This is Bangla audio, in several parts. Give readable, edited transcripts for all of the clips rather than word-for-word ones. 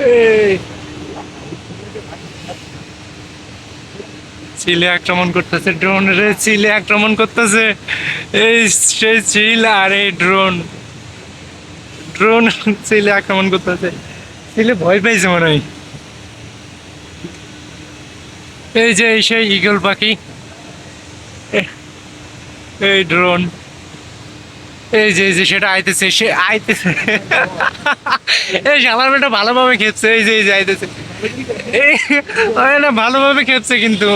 এই চিলে আক্রমণ করতেছে, ড্রোন রে চিলে আক্রমণ করতেছে। এই সেই চিল আর এই ড্রোন, ড্রোন চিলে আক্রমণ করতেছে। চিলে ভয় পাইছে মনে হয়। এই যে এই সেই ঈগল পাখি, এই ড্রোন, এই যে সেটা আইতেছে, সে আইতেছে। এই শালার বেটা ভালোভাবে খেপছে, এই যে আইতেছে। এই ওই না ভালোভাবে খেপছে কিন্তু।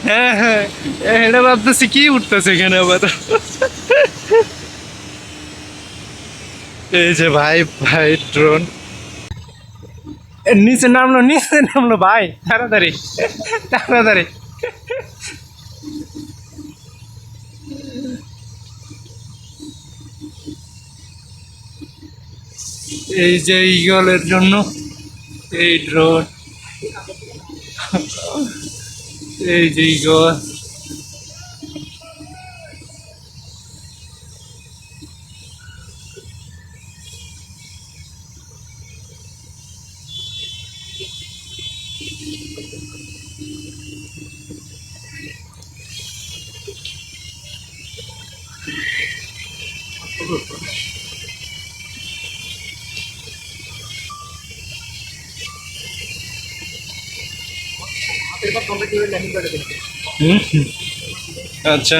হ্যাঁ হ্যাঁ, এটা ভাবতেছি কি উঠতেছে এখানে আবার। এই যে ভাই, ভাই ড্রোন নিচে নামলো, নিচে নামলো ভাই, তাড়াতাড়ি তাড়াতাড়ি। এই যে ঈগলের জন্য এই ড্রোন, এই যে ঈগল। হুম, আচ্ছা।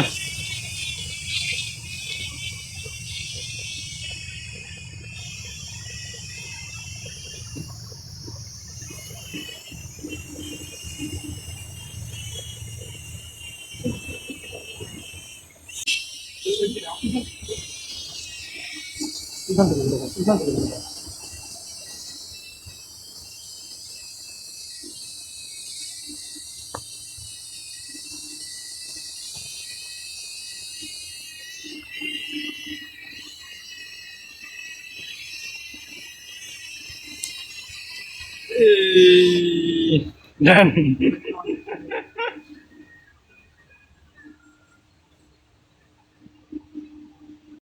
এই ডান।